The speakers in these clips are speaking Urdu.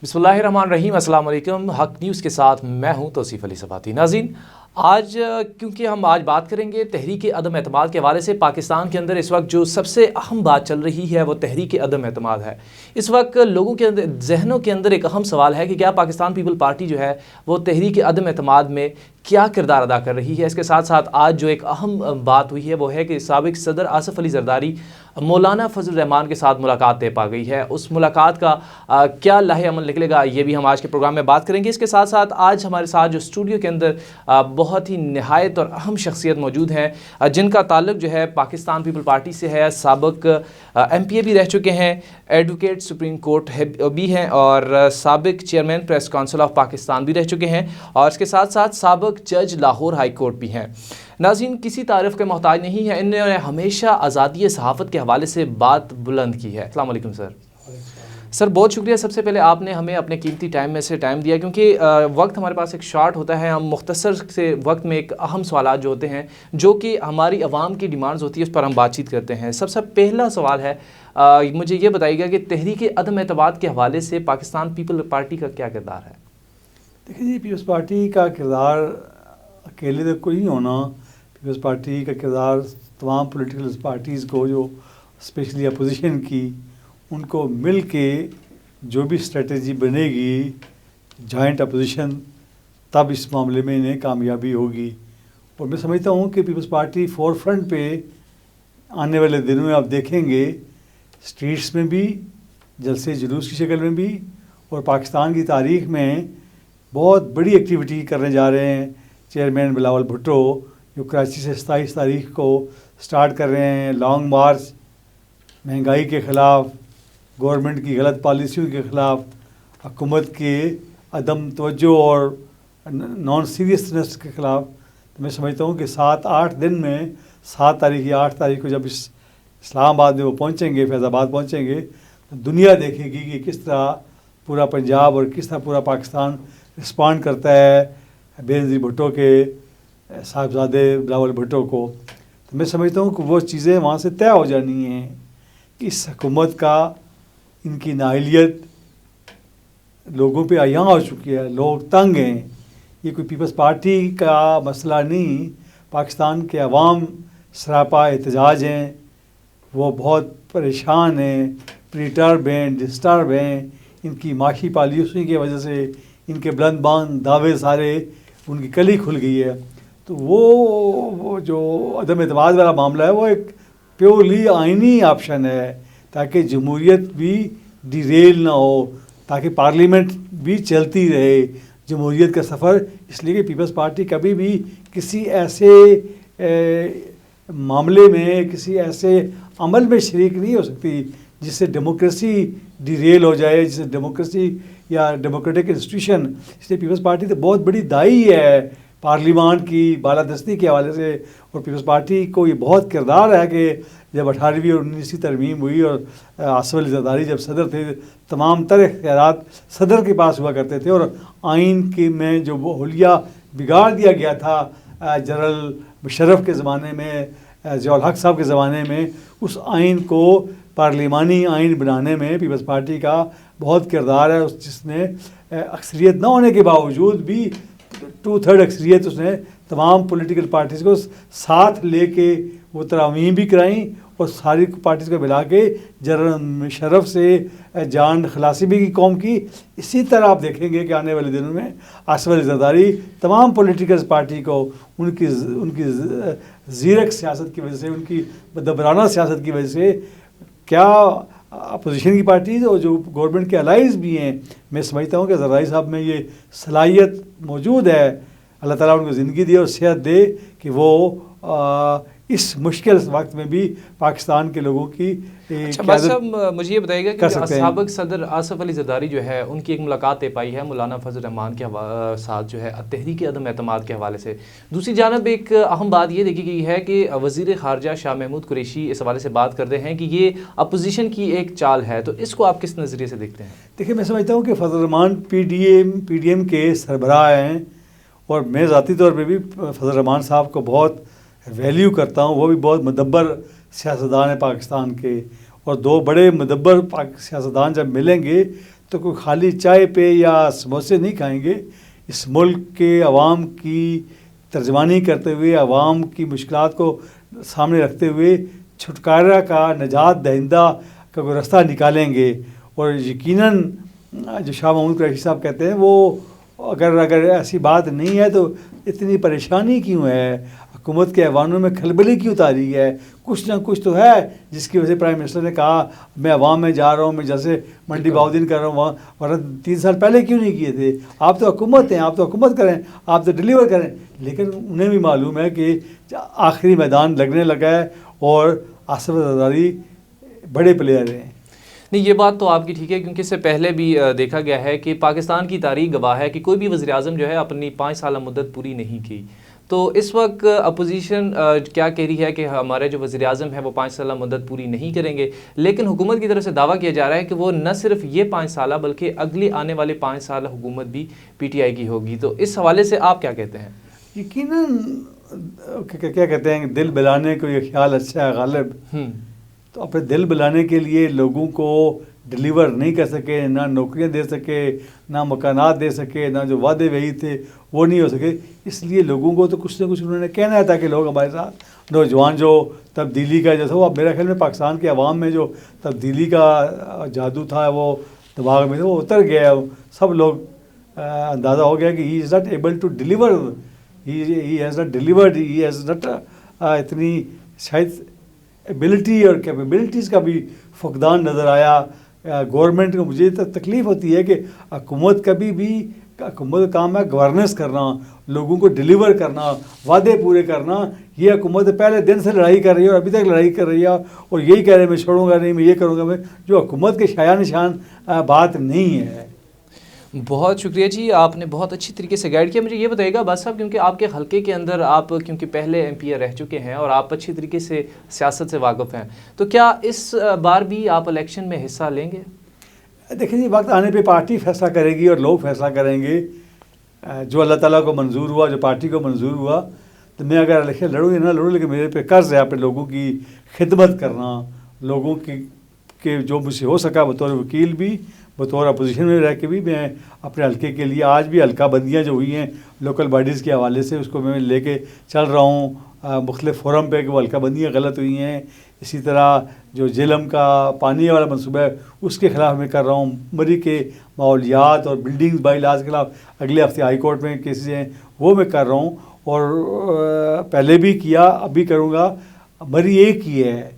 بسم اللہ الرحمن الرحیم، السلام علیکم۔ حق نیوز کے ساتھ میں ہوں توصیف علی صفاتی۔ ناظرین، آج کیونکہ ہم بات کریں گے تحریک عدم اعتماد کے حوالے سے، پاکستان کے اندر اس وقت جو سب سے اہم بات چل رہی ہے وہ تحریک عدم اعتماد ہے۔ اس وقت لوگوں کے ذہنوں کے اندر ایک اہم سوال ہے کہ کیا پاکستان پیپل پارٹی جو ہے وہ تحریک عدم اعتماد میں کیا کردار ادا کر رہی ہے۔ اس کے ساتھ ساتھ آج جو ایک اہم بات ہوئی ہے وہ ہے کہ سابق صدر آصف علی زرداری مولانا فضل الرحمان کے ساتھ ملاقات طے پا گئی ہے۔ اس ملاقات کا کیا لاہ عمل نکلے گا، یہ بھی ہم آج کے پروگرام میں بات کریں گے۔ اس کے ساتھ ساتھ آج ہمارے ساتھ جو اسٹوڈیو کے اندر بہت ہی نہایت اور اہم شخصیت موجود ہیں جن کا تعلق جو ہے پاکستان پیپل پارٹی سے ہے، سابق MP بھی رہ چکے ہیں، ایڈوکیٹ سپریم کورٹ بھی ہیں اور سابق chairman press council of Pakistan بھی رہ چکے ہیں، اور اس کے ساتھ ساتھ سابق جج لاہور ہائی کورٹ بھی ہیں۔ ناظرین، کسی تعریف کے محتاج نہیں ہے، انہوں نے ہمیشہ آزادی صحافت کے حوالے سے بات بلند کی ہے۔ السلام علیکم سر۔ سر بہت شکریہ، سب سے پہلے آپ نے ہمیں اپنے قیمتی ٹائم میں سے ٹائم دیا، کیونکہ وقت ہمارے پاس ایک شارٹ ہوتا ہے۔ ہم مختصر سے وقت میں ایک اہم سوالات جو ہوتے ہیں جو کہ ہماری عوام کی ڈیمانڈز ہوتی ہے اس پر ہم بات چیت کرتے ہیں۔ سب سے پہلا سوال ہے، مجھے یہ بتائیے گا کہ تحریک عدم اعتماد کے حوالے سے پاکستان پیپل پارٹی کا کیا کردار ہے؟ دیکھیں جی، پیپلز پارٹی کا کردار اکیلے تو کوئی نہیں ہونا۔ پیپلز پارٹی کا کردار تمام پولیٹیکل پارٹیز کو، جو اسپیشلی اپوزیشن کی، ان کو مل کے جو بھی اسٹریٹجی بنے گی جوائنٹ اپوزیشن، تب اس معاملے میں انہیں کامیابی ہوگی۔ اور میں سمجھتا ہوں کہ پیپلز پارٹی فور فرنٹ پہ آنے والے دنوں میں آپ دیکھیں گے، اسٹریٹس میں بھی، جلسے جلوس کی شکل میں بھی، اور پاکستان کی تاریخ میں بہت بڑی ایکٹیویٹی کرنے جا رہے ہیں۔ چیئرمین بلاول بھٹو جو کراچی سے 27 تاریخ کو سٹارٹ کر رہے ہیں لانگ مارچ، مہنگائی کے خلاف، گورنمنٹ کی غلط پالیسیوں کے خلاف، حکومت کے عدم توجہ اور نان سیریسنس کے خلاف۔ تو میں سمجھتا ہوں کہ 7-8 دن میں 7 تاریخ یا 8 تاریخ کو جب اسلام آباد میں وہ پہنچیں گے، فیض آباد پہنچیں گے، تو دنیا دیکھے گی کہ کس طرح پورا پنجاب اور کس طرح پورا پاکستان رسپانڈ کرتا ہے بے نظیر بھٹو کے صاحبزادے بلاول بھٹو کو۔ تو میں سمجھتا ہوں کہ وہ چیزیں وہاں سے طے ہو جانی ہیں کہ اس حکومت کا، ان کی نااہلیت لوگوں پہ عیاں ہو چکی ہے، لوگ تنگ ہیں۔ یہ کوئی پیپلز پارٹی کا مسئلہ نہیں، پاکستان کے عوام سراپا احتجاج ہیں، وہ بہت پریشان ہیں، پریٹرب ہیں، ڈسٹرب ہیں، ان کی معاشی پالیسیوں کی وجہ سے ان کے بلند باند دعوے سارے ان کی کلی کھل گئی ہے۔ تو وہ جو عدم اعتماد والا معاملہ ہے وہ ایک پیورلی آئینی آپشن ہے، تاکہ جمہوریت بھی ڈیریل نہ ہو، تاکہ پارلیمنٹ بھی چلتی رہے جمہوریت کا سفر۔ اس لیے کہ پیپلز پارٹی کبھی بھی کسی ایسے معاملے میں، کسی ایسے عمل میں شریک نہیں ہو سکتی جس سے ڈیموکریسی ڈیریل ہو جائے، جس سے ڈیموکریسی یا ڈیموکریٹک انسٹیٹیوشن۔ اس لیے پیپلز پارٹی تو بہت بڑی دائی ہے پارلیمان کی بالادستی کے حوالے سے، اور پیپلز پارٹی کو یہ بہت کردار ہے کہ جب 18ویں اور 19ویں ترمیم ہوئی اور آصف علی زرداری جب صدر تھے، تمام تر اختیارات صدر کے پاس ہوا کرتے تھے، اور آئین کے میں جو وہ حلیہ بگاڑ دیا گیا تھا جنرل مشرف کے زمانے میں، ضیاء الحق صاحب کے زمانے میں، اس آئین کو پارلیمانی آئین بنانے میں پیپلز پارٹی کا بہت کردار ہے، جس نے اکثریت نہ ہونے کے باوجود بھی 2/3 اکثریت اس نے تمام پولیٹیکل پارٹیز کو ساتھ لے کے وہ ترامیم بھی کرائیں، اور ساری پارٹیز کو ملا کے جنرل مشرف سے جان خلاصی بھی کی قوم کی۔ اسی طرح آپ دیکھیں گے کہ آنے والے دنوں میں آصف علی زرداری تمام پولیٹیکل پارٹی کو ان کی زیرک سیاست کی وجہ سے، ان کی مدبرانہ سیاست کی وجہ سے، کیا اپوزیشن کی پارٹیز اور جو گورنمنٹ کے الائز بھی ہیں، میں سمجھتا ہوں کہ زرداری صاحب میں یہ صلاحیت موجود ہے۔ اللہ تعالیٰ ان کو زندگی دے اور صحت دے کہ وہ اس مشکل وقت میں بھی پاکستان کے لوگوں کی صاحب مجھے یہ بتائیے گا کہ سابق صدر آصف علی زرداری جو ہے ان کی ایک ملاقات طے پائی ہے مولانا فضل الرحمان کے ساتھ جو ہے تحریک عدم اعتماد کے حوالے سے۔ دوسری جانب ایک اہم بات یہ دیکھی گئی ہے کہ وزیر خارجہ شاہ محمود قریشی اس حوالے سے بات کرتے ہیں کہ یہ اپوزیشن کی ایک چال ہے، تو اس کو آپ کس نظریے سے دیکھتے ہیں؟ دیکھیں، میں سمجھتا ہوں کہ فضل الرحمان پی ڈی ایم کے سربراہ ہیں، اور میں ذاتی طور پہ بھی فضل الرحمان صاحب کو بہت ویلیو کرتا ہوں۔ وہ بھی بہت مدبر سیاستدان ہیں پاکستان کے، اور دو بڑے مدبر سیاستدان جب ملیں گے تو کوئی خالی چائے پہ یا سموسے نہیں کھائیں گے. اس ملک کے عوام کی ترجمانی کرتے ہوئے، عوام کی مشکلات کو سامنے رکھتے ہوئے چھٹکارا کا، نجات دہندہ کا کوئی رستہ نکالیں گے. اور یقیناً جو شاہ محمود قریشی صاحب کہتے ہیں وہ اگر ایسی بات نہیں ہے تو اتنی پریشانی کیوں ہے، حکومت کے ایوانوں میں کھلبلی کیوں تاری ہے؟ کچھ نہ کچھ تو ہے جس کی وجہ سے پرائم منسٹر نے کہا میں عوام میں جا رہا ہوں، میں جیسے منڈی باؤدین کر رہا ہوں وہاں، ورنہ 3 سال پہلے کیوں نہیں کیے تھے؟ آپ تو حکومت ہیں، آپ تو حکومت کریں، آپ تو ڈیلیور کریں. لیکن انہیں بھی معلوم ہے کہ آخری میدان لگنے لگا ہے اور آصف زرداری بڑے پلیئر ہیں. نہیں، یہ بات تو آپ کی ٹھیک ہے، کیونکہ اس سے پہلے بھی دیکھا گیا ہے کہ پاکستان کی تاریخ گواہ ہے کہ کوئی بھی وزیر اعظم جو ہے اپنی 5 سالہ مدت پوری نہیں کی. تو اس وقت اپوزیشن کیا کہہ رہی ہے کہ ہمارے جو وزیر اعظم ہیں وہ 5 سالہ مدت پوری نہیں کریں گے، لیکن حکومت کی طرف سے دعویٰ کیا جا رہا ہے کہ وہ نہ صرف یہ 5 سالہ بلکہ اگلی آنے والے 5 سالہ حکومت بھی پی ٹی آئی کی ہوگی. تو اس حوالے سے آپ کیا کہتے ہیں؟ یقیناً کیا کہتے ہیں کہ دل بلانے کو یہ خیال اچھا ہے غالب. تو اپنے دل بلانے کے لیے لوگوں کو ڈیلیور نہیں کر سکے، نہ نوکریاں دے سکے، نہ مکانات دے سکے، نہ جو وعدے وہی تھے وہ نہیں ہو سکے. اس لیے لوگوں کو تو کچھ نہ کچھ انہوں نے کہنا ہے تاکہ لوگ ہمارے ساتھ نوجوان جو تبدیلی کا جیسا وہ میرا خیال میں پاکستان کے عوام میں جو تبدیلی کا جادو تھا وہ دماغ میں وہ اتر گیا. سب لوگ اندازہ ہو گیا کہ he is not able to deliver, he has not delivered, he has not اتنی شاید ایبلٹی اور کیپیبلٹیز کا بھی فقدان نظر آیا. گورنمنٹ کو مجھے تکلیف ہوتی ہے کہ حکومت کبھی بھی، حکومت کا کام ہے گورننس کرنا، لوگوں کو ڈیلیور کرنا، وعدے پورے کرنا. یہ حکومت پہلے دن سے لڑائی کر رہی ہے اور ابھی تک لڑائی کر رہی ہے اور یہی کہہ رہے ہیں میں چھوڑوں گا نہیں، میں یہ کروں گا، میں جو حکومت کے شایان نشان بات نہیں ہے. بہت شکریہ جی، آپ نے بہت اچھی طریقے سے گائیڈ کیا. مجھے یہ بتائیے گا بس صاحب، کیونکہ آپ کے حلقے کے اندر آپ کیونکہ پہلے ایم پی اے رہ چکے ہیں اور آپ اچھی طریقے سے سیاست سے واقف ہیں، تو کیا اس بار بھی آپ الیکشن میں حصہ لیں گے؟ دیکھیں جی، وقت آنے پہ پارٹی فیصلہ کرے گی اور لوگ فیصلہ کریں گے. جو اللہ تعالیٰ کو منظور ہوا، جو پارٹی کو منظور ہوا، تو میں اگر الیکشن لڑوں یا نہ لڑوں، لیکن میرے پہ قرض ہے اپنے لوگوں کی خدمت کرنا، لوگوں کی جو مجھ سے ہو سکا بطور وکیل بھی، بطور اپوزیشن میں رہ کے بھی میں اپنے حلقے کے لیے آج بھی حلقہ بندیاں جو ہوئی ہیں لوکل باڈیز کے حوالے سے اس کو میں لے کے چل رہا ہوں مختلف فورم پہ کہ وہ حلقہ بندیاں غلط ہوئی ہیں. اسی طرح جو جہلم کا پانی والا منصوبہ ہے اس کے خلاف میں کر رہا ہوں. مری کے ماحولیات اور بلڈنگز بائی لاز کے خلاف اگلے ہفتے ہائی کورٹ میں کیسز ہیں وہ میں کر رہا ہوں، اور پہلے بھی کیا، اب بھی کروں گا. مری ایک ہی ہے،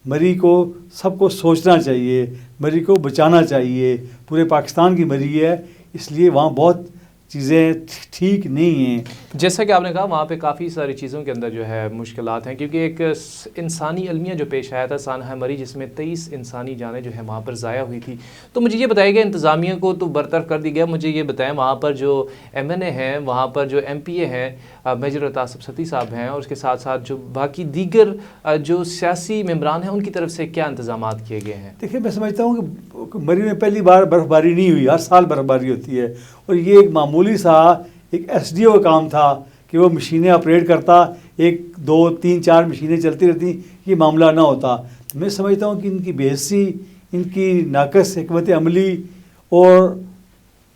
مری کو سب کو سوچنا چاہیے، مری کو بچانا چاہیے. پورے پاکستان کی مری ہے، اس لیے وہاں بہت چیزیں ٹھیک نہیں ہیں. جیسا کہ آپ نے کہا وہاں پہ کافی ساری چیزوں کے اندر جو ہے مشکلات ہیں، کیونکہ ایک انسانی المیہ جو پیش آیا تھا سانحہ مری، جس میں 23 انسانی جانیں جو ہے وہاں پر ضائع ہوئی تھی. تو مجھے یہ بتائیے گا انتظامیہ کو تو برطرف کر دی گیا، مجھے یہ بتائیں وہاں پر جو ایم این اے ہیں، وہاں پر جو ایم پی اے ہیں، میجر عطاف ستی صاحب ہیں، اور اس کے ساتھ ساتھ جو باقی دیگر جو سیاسی ممبران ہیں ان کی طرف سے کیا انتظامات کیے گئے ہیں؟ دیکھیں میں سمجھتا ہوں کہ مری میں پہلی بار برف باری نہیں ہوئی، ہر سال برف باری ہوتی ہے، اور یہ ایک معمولی سا ایک ایس ڈی او کا کام تھا کہ وہ مشینیں آپریٹ کرتا، 1 2 3 4 مشینیں چلتی رہتی، یہ معاملہ نہ ہوتا. میں سمجھتا ہوں کہ ان کی بے حسی، ان کی ناقص حکمت عملی، اور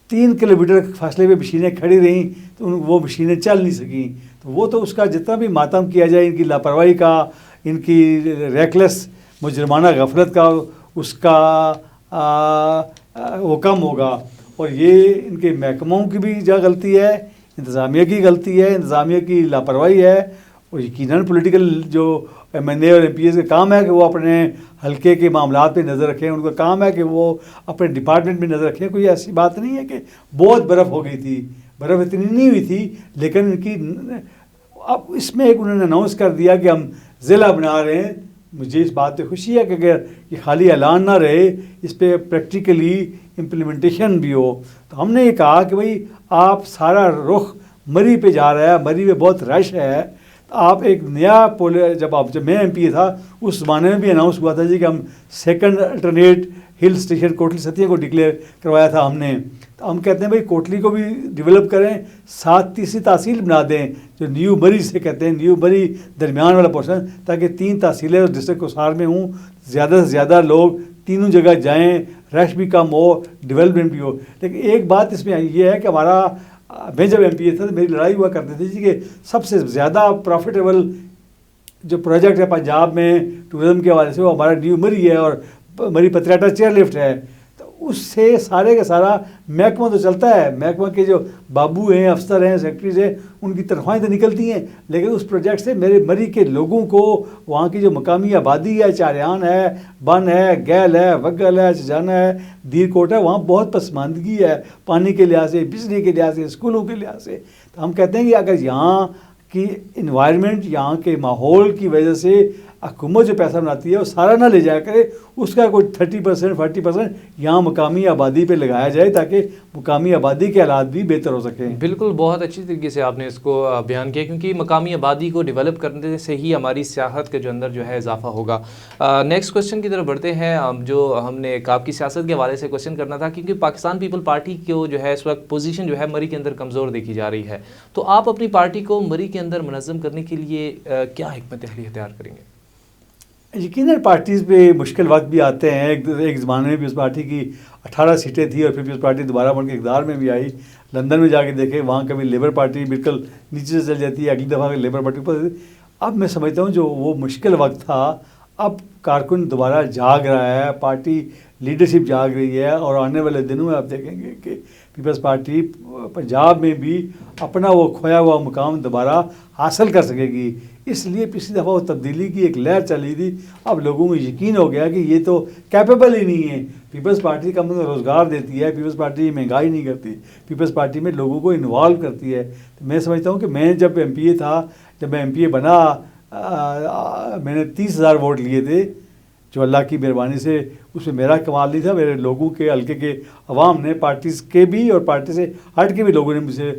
3 کلومیٹر فاصلے پہ مشینیں کھڑی رہیں تو وہ مشینیں چل نہیں سکیں. تو وہ تو اس کا جتنا بھی ماتم کیا جائے ان کی لاپرواہی کا، ان کی ریکلیس مجرمانہ غفلت کا، اس کا وہ کم ہوگا. اور یہ ان کے محکموں کی بھی جا غلطی ہے، انتظامیہ کی غلطی ہے، انتظامیہ کی لاپرواہی ہے. اور یقیناً پولیٹیکل جو ایم این اے اور ایم پی ایز کا کام ہے کہ وہ اپنے حلقے کے معاملات پہ نظر رکھیں، ان کا کام ہے کہ وہ اپنے ڈپارٹمنٹ پہ نظر رکھیں. کوئی ایسی بات نہیں ہے کہ بہت برف ہو گئی تھی، برف اتنی نہیں ہوئی تھی، لیکن ان کی اب اس میں ایک انہوں نے اناؤنس کر دیا کہ ہم ضلع بنا رہے ہیں. مجھے اس بات پہ خوشی ہے کہ اگر یہ خالی اعلان نہ رہے، اس پہ پریکٹیکلی امپلیمنٹیشن بھی ہو. تو ہم نے یہ کہا کہ بھئی آپ سارا رخ مری پہ جا رہا ہے، مری میں بہت رش ہے، آپ ایک نیا جب میں ایم پی اے تھا اس زمانے میں بھی اناؤنس ہوا تھا جی کہ ہم second alternate hill station Kotli Sattian کو ڈکلیئر کروایا تھا ہم نے. تو ہم کہتے ہیں بھائی کوٹلی کو بھی ڈیولپ کریں, ساتھ تیسری تحصیل بنا دیں جو نیو بری سے کہتے ہیں, نیو بری درمیان والا پورشن, تاکہ 3 تحصیلیں ڈسٹرکٹ کوسار میں ہوں, زیادہ سے زیادہ لوگ تینوں جگہ جائیں, رش بھی کم ہو, ڈیولپمنٹ بھی ہو. لیکن ایک بات اس میں یہ ہے کہ میں جب ایم پی اے تھا تو میری لڑائی ہوا کرتی تھی جی کہ سب سے زیادہ پروفیٹیبل جو پروجیکٹ ہے پنجاب میں ٹورزم کے حوالے سے وہ ہمارا نیو مری ہے اور مری پتریاٹا چیئر لفٹ ہے. تو اس سے سارے کا سارا محکمہ تو چلتا ہے, محکمہ کے جو بابو ہیں, افسر ہیں, سیکرٹریز ہیں, ان کی تنخواہیں تو نکلتی ہیں, لیکن اس پروجیکٹ سے میرے مری کے لوگوں کو, وہاں کی جو مقامی آبادی ہے, چاریان ہے, بن ہے, گیل ہے, وگل ہے, چجانا ہے, دیر کوٹ ہے, وہاں بہت پسماندگی ہے پانی کے لحاظ سے, بجلی کے لحاظ سے, اسکولوں کے لحاظ سے. تو ہم کہتے ہیں کہ اگر یہاں کی انوائرمنٹ, یہاں کے ماحول کی وجہ سے حکومت جو پیسہ بناتی ہے وہ سارا نہ لے جایا کرے, اس کا کوئی 30% 40% یہاں مقامی آبادی پہ لگایا جائے تاکہ مقامی آبادی کے حالات بھی بہتر ہو سکیں. بالکل, بہت اچھی طریقے سے آپ نے اس کو بیان کیا, کیونکہ مقامی آبادی کو ڈیولپ کرنے سے ہی ہماری سیاحت کے جو اندر جو ہے اضافہ ہوگا. نیکسٹ کوشچن کی طرف بڑھتے ہیں. جو ہم نے آپ کی سیاست کے حوالے سے کوشچن کرنا تھا, کیونکہ پاکستان پیپل پارٹی کو جو ہے اس وقت پوزیشن جو ہے مری کے اندر کمزور دیکھی جا رہی ہے, تو آپ اپنی پارٹی کو مری کے اندر منظم کرنے کے لیے کیا حکمت عملی اختیار کریں گے؟ یقیناً پارٹیز پہ مشکل وقت بھی آتے ہیں. ایک زمانے میں پیپلز پارٹی کی 18 سیٹیں تھیں اور پھر پیپلز پارٹی دوبارہ بن کے اقتدار میں بھی آئی. لندن میں جا کے دیکھیں, وہاں کبھی لیبر پارٹی بالکل نیچے سے چل جاتی ہے, اگلی دفعہ لیبر پارٹی اوپر. اب میں سمجھتا ہوں جو وہ مشکل وقت تھا, اب کارکن دوبارہ جاگ رہا ہے, پارٹی لیڈرشپ جاگ رہی ہے, اور آنے والے دنوں میں آپ دیکھیں گے کہ پیپلز پارٹی پنجاب میں بھی اپنا وہ کھویا ہوا مقام دوبارہ حاصل کر سکے گی. اس لیے پچھلی دفعہ وہ تبدیلی کی ایک لہر چلی تھی, اب لوگوں کو یقین ہو گیا کہ یہ تو کیپیبل ہی نہیں ہے. پیپلز پارٹی کم روزگار دیتی ہے, پیپلز پارٹی مہنگائی نہیں کرتی, پیپلز پارٹی میں لوگوں کو انوالو کرتی ہے. میں سمجھتا ہوں کہ میں جب ایم پی اے تھا, جب میں ایم پی اے بنا, میں نے 30,000 ووٹ لیے تھے, جو اللہ کی مہربانی سے, اس میں میرا کمال نہیں تھا, میرے لوگوں کے حلقے کے عوام نے, پارٹیز کے بھی اور پارٹی سے ہٹ کے بھی لوگوں نے مجھے,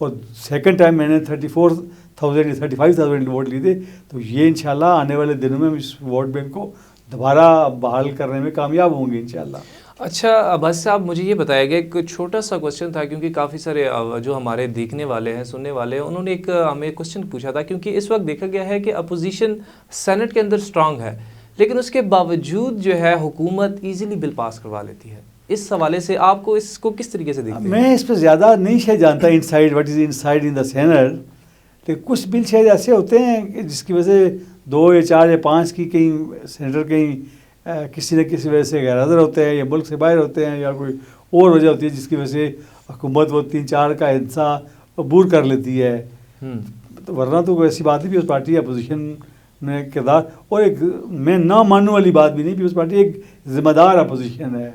اور سیکنڈ ٹائم میں نے 35,000 ووٹ لیے تھے. تو یہ انشاءاللہ آنے والے دنوں میں اس ووٹ بینک کو دوبارہ بحال کرنے میں کامیاب ہوں گے انشاءاللہ. اچھا عباس صاحب, مجھے یہ بتایا گیا, ایک چھوٹا سا کوشچن تھا, کیونکہ کافی سارے جو ہمارے دیکھنے والے ہیں, سننے والے ہیں, انہوں نے ایک ہمیں کوشچن پوچھا تھا, کیونکہ اس وقت دیکھا گیا ہے کہ اپوزیشن سینٹ کے اندر اسٹرانگ ہے, لیکن اس کے باوجود جو ہے حکومت ایزیلی بل پاس کروا لیتی ہے. اس حوالے سے آپ کو اس کو کس طریقے سے دیکھتے ہیں؟ میں اس پہ زیادہ نہیں شاید جانتا inside what is inside in the scent, لیکن کچھ بل شاید ایسے ہوتے ہیں کہ جس کی وجہ سے 2 یا 4 یا 5 کی کہیں سینیٹر کہیں کسی نہ کسی وجہ سے غیر حاضر ہوتے ہیں, یا ملک سے باہر ہوتے ہیں, یا کوئی اور وجہ ہوتی ہے جس کی وجہ سے حکومت وہ 3-4 کا حصہ عبور کر لیتی ہے. ورنہ تو کوئی ایسی بات نہیں. پیپلز پارٹی اپوزیشن میں کردار, اور ایک میں نہ ماننے والی بات بھی نہیں, پیپلز پارٹی ایک ذمہ دار اپوزیشن ہے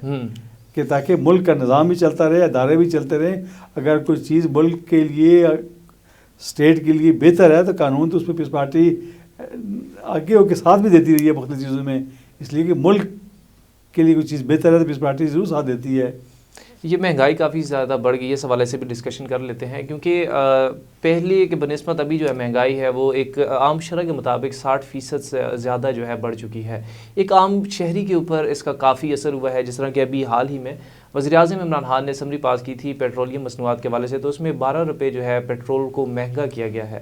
کہ تاکہ ملک کا نظام بھی چلتا رہے, ادارے بھی چلتے رہیں. اگر کوئی چیز ملک کے لیے, اسٹیٹ کے لیے بہتر ہے تو قانون تو اس پہ پیپلز پارٹی آگے ہو کے ساتھ بھی دیتی رہی ہے مختلف چیزوں میں, اس لیے کہ ملک کے لیے کوئی چیز بہتر ہے تو پیپلز پارٹی ضرور ساتھ دیتی ہے. یہ مہنگائی کافی زیادہ بڑھ گئی ہے, اس حوالے سے بھی ڈسکشن کر لیتے ہیں, کیونکہ پہلے کے بنسبت ابھی جو ہے مہنگائی ہے وہ ایک عام شرح کے مطابق 60% سے زیادہ جو ہے بڑھ چکی ہے. ایک عام شہری کے اوپر اس کا کافی اثر ہوا ہے, جس طرح کہ ابھی حال ہی میں وزیر اعظم عمران خان نے اسمبلی پاس کی تھی پیٹرولیم مصنوعات کے حوالے سے, تو اس میں 12 روپے جو ہے پیٹرول کو مہنگا کیا گیا ہے.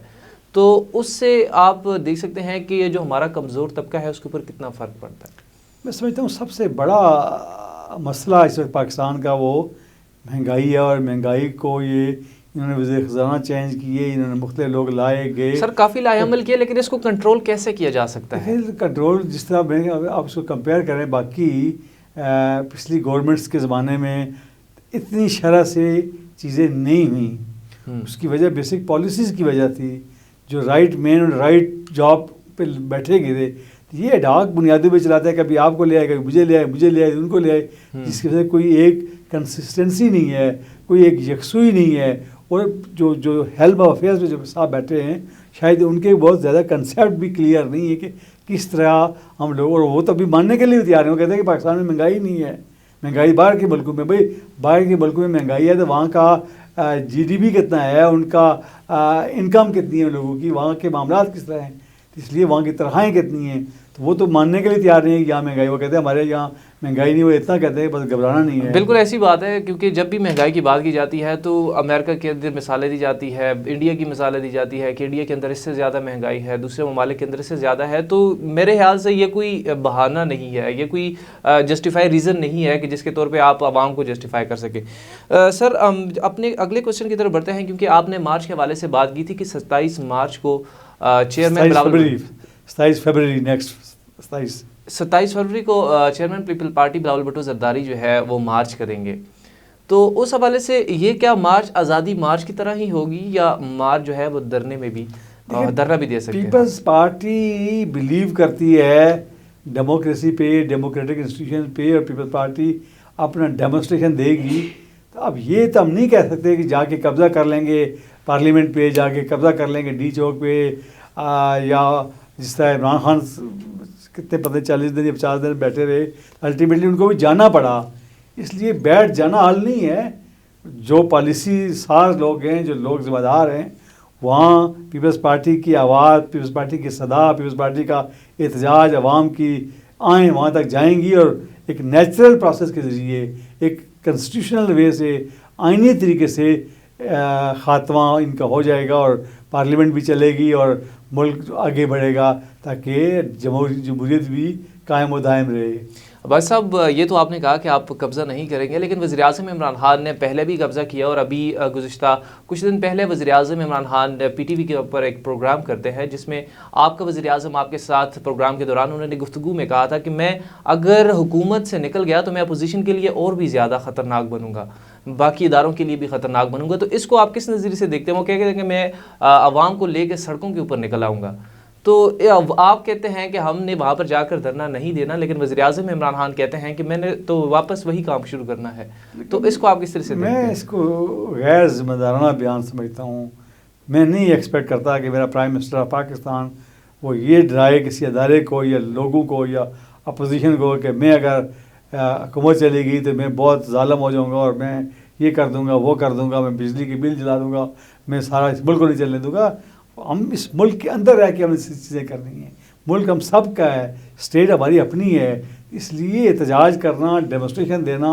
تو اس سے آپ دیکھ سکتے ہیں کہ یہ جو ہمارا کمزور طبقہ ہے اس کے اوپر کتنا فرق پڑتا ہے. میں سمجھتا ہوں سب سے بڑا مسئلہ اس وقت پاکستان کا وہ مہنگائی ہے, اور مہنگائی کو یہ انہوں نے وزیر خزانہ چینج کیے, انہوں نے مختلف لوگ لائے گئے. سر کافی لائے عمل کیا, لیکن اس کو کنٹرول کیسے کیا جا سکتا ہے؟ کنٹرول جس طرح میں آپ اس کو کمپیئر کریں باقی پچھلی گورنمنٹس کے زمانے میں اتنی شرح سے چیزیں نہیں ہوئیں. اس کی وجہ بیسک پالیسیز کی وجہ تھی, جو رائٹ مین اور رائٹ جاب پہ بیٹھے گئے تھے. یہ ڈاک بنیادوں پہ چلاتا ہے, کبھی آپ کو لے آئے, کبھی مجھے لے آئے, مجھے لے آئے, ان کو لے آئے, جس کی وجہ سے کوئی ایک کنسسٹنسی نہیں ہے, کوئی ایک یکسوئی نہیں ہے. اور جو ہیلپ آف افیئرس میں جو صاحب بیٹھے ہیں شاید ان کے بہت زیادہ کنسیپٹ بھی کلیئر نہیں ہے کہ کس طرح ہم لوگ, اور وہ تو ابھی ماننے کے لیے تیار ہیں, وہ کہتے ہیں کہ پاکستان میں مہنگائی نہیں ہے, مہنگائی باہر کے ملکوں میں. بھائی باہر کے ملکوں میں مہنگائی ہے تو وہاں کا جی ڈی پی کتنا ہے، ان کا انکم کتنی ہے لوگوں کی، وہاں کے معاملات کس طرح ہیں، اس لیے وہاں کی تنخواہیں کتنی ہیں. تو وہ تو ماننے کے لیے تیار نہیں ہے کہ یہاں مہنگائی، وہ کہتے ہیں ہمارے یہاں مہنگائی نہیں، وہ اتنا کہتے ہیں بس گھبرانا نہیں ہے. بالکل ایسی بات ہے، کیونکہ جب بھی مہنگائی کی بات کی جاتی ہے تو امریکہ کے اندر مثالیں دی جاتی ہے، انڈیا کی مثالیں دی جاتی ہے کہ انڈیا کے اندر اس سے زیادہ مہنگائی ہے، دوسرے ممالک کے اندر اس سے زیادہ ہے. تو میرے خیال سے یہ کوئی بہانہ نہیں ہے، یہ کوئی جسٹیفائی ریزن نہیں ہے کہ جس کے طور پہ آپ عوام کو جسٹیفائی کر سکیں. سر اپنے اگلے کوشچن کی طرف بڑھتے ہیں، کیونکہ آپ نے مارچ کے حوالے سے بات کی تھی کہ 27 مارچ کو چیئرمین 27 فروری نیکسٹ 27 فروری کو chairman people party Bilawal Bhutto Zardari جو ہے وہ مارچ کریں گے. تو اس حوالے سے یہ کیا مارچ آزادی مارچ کی طرح ہی ہوگی، یا مارچ جو ہے وہ دھرنے میں بھی دھرنا بھی دے سکتے ہیں؟ پیپلز پارٹی بلیو کرتی ہے ڈیموکریسی پہ، ڈیموکریٹک انسٹیٹیوشن پہ، اور پیپلز پارٹی اپنا ڈیمونسٹریشن دے گی. تو اب یہ تو ہم نہیں کہہ سکتے کہ جا کے قبضہ کر لیں گے پارلیمنٹ پہ، جا کے قبضہ کر لیں گے ڈی چوک پہ، یا جس طرح عمران خان کتنے پتہ 40 دن یا 50 دن بیٹھے رہے، الٹیمیٹلی ان کو بھی جانا پڑا. اس لیے بیٹھ جانا حل نہیں ہے. جو پالیسی ساز لوگ ہیں، جو لوگ ذمہ دار ہیں، وہاں پیپلز پارٹی کی آواز، پیپلز پارٹی کی صدا، پیپلز پارٹی کا احتجاج عوام کی آئیں وہاں تک جائیں گی، اور ایک نیچرل پروسیس کے ذریعے، ایک کنسٹیٹیوشنل وے سے، آئینی طریقے سے خاتمہ ان کا ہو جائے گا، اور پارلیمنٹ بھی چلے گی اور ملک آگے بڑھے گا، تاکہ جمہوریت بھی قائم و دائم رہے. بھائی صاحب، یہ تو آپ نے کہا کہ آپ قبضہ نہیں کریں گے، لیکن وزیر اعظم عمران خان نے پہلے بھی قبضہ کیا، اور ابھی گزشتہ کچھ دن پہلے وزیر اعظم Imran Khan P T V کے اوپر ایک پروگرام کرتے ہیں جس میں آپ کا وزیر اعظم آپ کے ساتھ پروگرام کے دوران انہوں نے گفتگو میں کہا تھا کہ میں اگر حکومت سے نکل گیا تو میں اپوزیشن کے لیے اور بھی زیادہ خطرناک بنوں گا، باقی اداروں کے لیے بھی خطرناک بنوں گا. تو اس کو آپ کس نظریے سے دیکھتے ہیں؟ وہ کہتے ہیں کہ میں عوام کو لے کے سڑکوں کے اوپر نکل آؤں گا. تو آپ کہتے ہیں کہ ہم نے وہاں پر جا کر دھرنا نہیں دینا، لیکن وزیر اعظم عمران خان کہتے ہیں کہ میں نے تو واپس وہی کام شروع کرنا ہے. تو اس کو آپ کس طرح سے دیکھتے ہیں؟ میں اس کو غیر ذمہ دارانہ بیان سمجھتا ہوں. میں نہیں ایکسپیکٹ کرتا کہ میرا پرائم منسٹر آف پاکستان وہ یہ ڈرائے کسی ادارے کو یا لوگوں کو یا اپوزیشن کو کہ میں اگر حکومت چلے گی تو میں بہت ظالم ہو جاؤں گا، اور میں یہ کر دوں گا، وہ کر دوں گا، میں بجلی کی بل جلا دوں گا، میں سارا اس ملک کو نہیں چلنے دوں گا. ہم اس ملک کے اندر رہ کے ہم نے چیزیں کرنی ہیں. ملک ہم سب کا ہے، اسٹیٹ ہماری اپنی ہے. اس لیے احتجاج کرنا، ڈیمونسٹریشن دینا،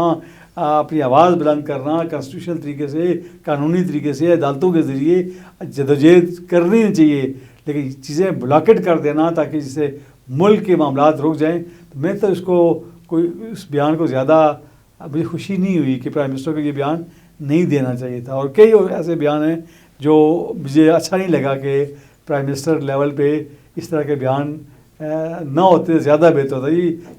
اپنی آواز بلند کرنا، کنسٹیٹیوشنل طریقے سے، قانونی طریقے سے، عدالتوں کے ذریعے جدوجہد کرنی چاہیے، لیکن چیزیں بلاکٹ کر دینا تاکہ جس سے ملک کے معاملات رک جائیں. تو میں تو اس کو کوئی اس بیان کو زیادہ مجھے خوشی نہیں ہوئی کہ پرائم منسٹر کو یہ بیان نہیں دینا چاہیے تھا. اور کئی ایسے بیان ہیں جو مجھے اچھا نہیں لگا کہ پرائم منسٹر لیول پہ اس طرح کے بیان نہ ہوتے زیادہ بہتر ہوتا.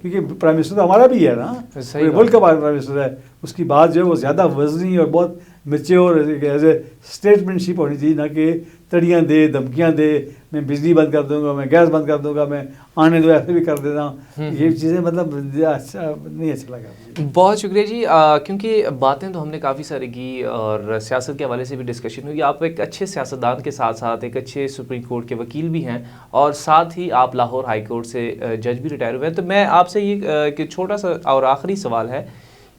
کیونکہ پرائم منسٹر تو ہمارا بھی ہے نا، ملک کا پرائم منسٹر ہے. اس کی بات جو ہے وہ زیادہ وزنی اور بہت میچور ایز اے اسٹیٹمنٹ شپ ہونی چاہیے، نہ کہ تڑیاں دے، دھمکیاں دے، میں بجلی بند کر دوں گا، میں گیس بند کر دوں گا، میں آنے دو ایسے بھی کر دینا. یہ چیزیں مطلب اچھا نہیں اچھا لگا. بہت شکریہ جی. کیونکہ باتیں تو ہم نے کافی ساری کی اور سیاست کے حوالے سے بھی ڈسکشن ہوئی. آپ ایک اچھے سیاستدان کے ساتھ ساتھ ایک اچھے سپریم کورٹ کے وکیل بھی ہیں، اور ساتھ ہی آپ لاہور ہائی کورٹ سے جج بھی ریٹائر ہوئے ہیں. تو میں آپ سے یہ کہ چھوٹا سا اور آخری سوال ہے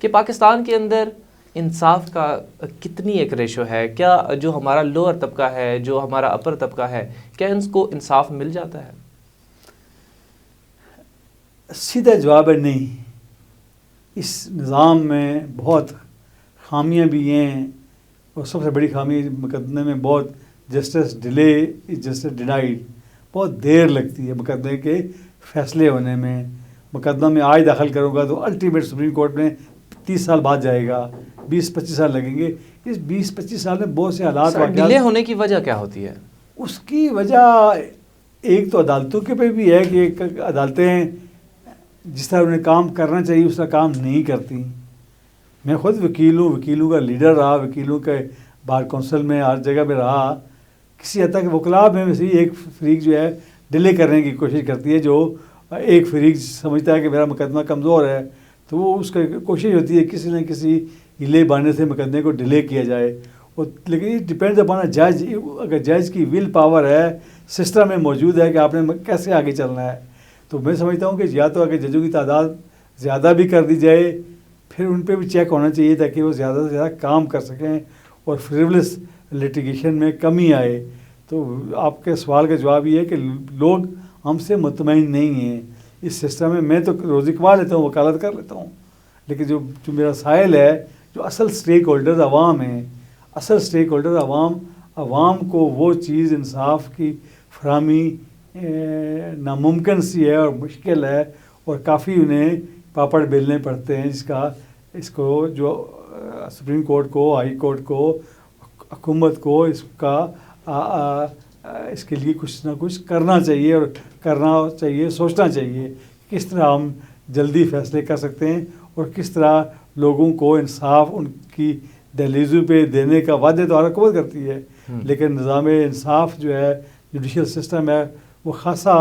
کہ پاکستان کے اندر انصاف کا کتنی ایک ریشو ہے؟ کیا جو ہمارا لوور طبقہ ہے، جو ہمارا اپر طبقہ ہے، کیا ان کو انصاف مل جاتا ہے؟ سیدھا جواب ہے نہیں. اس نظام میں بہت خامیاں بھی ہیں، اور سب سے بڑی خامی مقدمے میں بہت جسٹس ڈیلے، جسٹس ڈینائیڈ، بہت دیر لگتی ہے مقدمے کے فیصلے ہونے میں. مقدمہ میں آج داخل کروں گا تو الٹیمیٹ سپریم کورٹ میں 30 سال بعد جائے گا، 20-25 سال لگیں گے. اس 20-25 سال میں بہت سے حالات ڈیلے ہونے کی وجہ کیا ہوتی ہے؟ اس کی وجہ ایک تو عدالتوں کے پہ بھی ہے کہ عدالتیں جس طرح انہیں کام کرنا چاہیے اس طرح کام نہیں کرتی. میں خود وکیل ہوں، وکیلوں کا لیڈر رہا، وکیلوں کے بار کونسل میں ہر جگہ پہ رہا. کسی حد تک وکلاء میں سے ایک فریق جو ہے ڈیلے کرنے کی کوشش کرتی ہے. جو ایک فریق سمجھتا ہے کہ میرا مقدمہ کمزور ہے تو وہ اس کا کوشش ہوتی ہے کسی نہ کسی ہیلے بہانے سے مقدمے کو ڈیلے کیا جائے. لیکن یہ ڈپینڈ اپان جج. اگر جج کی ول پاور ہے، سسٹم میں موجود ہے کہ آپ نے کیسے آگے چلنا ہے، تو میں سمجھتا ہوں کہ یا تو اگر ججوں کی تعداد زیادہ بھی کر دی جائے، پھر ان پہ بھی چیک ہونا چاہیے تاکہ وہ زیادہ سے زیادہ کام کر سکیں اور فریولس لیٹیگیشن میں کمی آئے. تو آپ کے سوال کا جواب یہ ہے کہ لوگ ہم سے مطمئن نہیں ہیں اس سسٹم میں. میں تو روزی کما لیتا ہوں, وکالت کر لیتا ہوں, لیکن جو میرا سائل ہے, جو اصل سٹیک ہولڈرز عوام ہیں, اصل سٹیک ہولڈر عوام کو وہ چیز انصاف کی فراہمی ناممکن سی ہے اور مشکل ہے, اور کافی انہیں پاپڑ بیلنے پڑتے ہیں, اس کو جو سپریم کورٹ کو, ہائی کورٹ کو, حکومت کو اس کے لیے کچھ نہ کچھ کرنا چاہیے, سوچنا چاہیے کس طرح ہم جلدی فیصلے کر سکتے ہیں اور کس طرح لوگوں کو انصاف ان کی دہلیزوں پہ دینے کا وعدے تو حکومت کرتی ہے, لیکن نظام انصاف جو ہے, جوڈیشل سسٹم ہے, وہ خاصا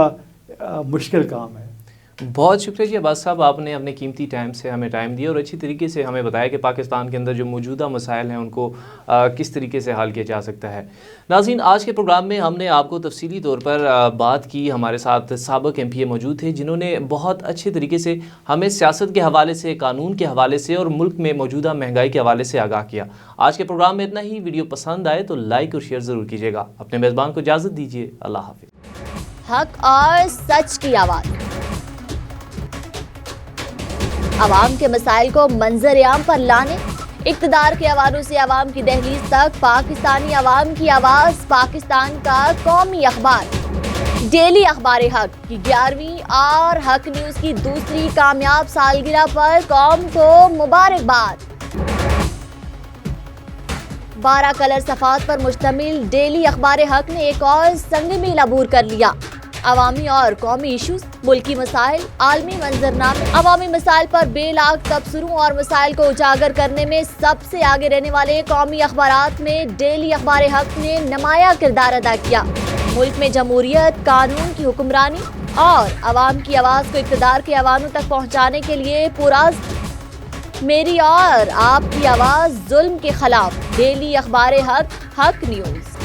مشکل کام ہے. بہت شکریہ جی عباس صاحب, آپ نے اپنے قیمتی ٹائم سے ہمیں ٹائم دیا اور اچھی طریقے سے ہمیں بتایا کہ پاکستان کے اندر جو موجودہ مسائل ہیں ان کو کس طریقے سے حل کیا جا سکتا ہے. ناظرین, آج کے پروگرام میں ہم نے آپ کو تفصیلی طور پر بات کی. ہمارے ساتھ سابق ایم پی اے موجود تھے جنہوں نے بہت اچھے طریقے سے ہمیں سیاست کے حوالے سے, قانون کے حوالے سے اور ملک میں موجودہ مہنگائی کے حوالے سے آگاہ کیا. آج کے پروگرام میں اتنا ہی. ویڈیو پسند آئے تو لائک اور شیئر ضرور کیجیے گا. اپنے میزبان کو اجازت دیجیے. اللہ حافظ. حق اور سچ کی آواز, عوام کے مسائل کو منظر عام پر لانے, اقتدار کے ایوانوں سے عوام کی دہلیز تک پاکستانی عوام کی آواز. پاکستان کا قومی اخبار ڈیلی اخبار حق کی 11ویں اور حق نیوز کی دوسری کامیاب سالگرہ پر قوم کو مبارکباد. 12 کلر صفحات پر مشتمل ڈیلی اخبار حق نے ایک اور سنگ میل عبور کر لیا. عوامی اور قومی ایشوز, ملکی مسائل, عالمی منظرنامے, عوامی مسائل پر بے لاگ تبصروں اور مسائل کو اجاگر کرنے میں سب سے آگے رہنے والے قومی اخبارات میں ڈیلی اخبار حق نے نمایاں کردار ادا کیا. ملک میں جمہوریت, قانون کی حکمرانی اور عوام کی آواز کو اقتدار کے ایوانوں تک پہنچانے کے لیے پرعزم میری اور آپ کی آواز ظلم کے خلاف. ڈیلی اخبار حق, حق نیوز.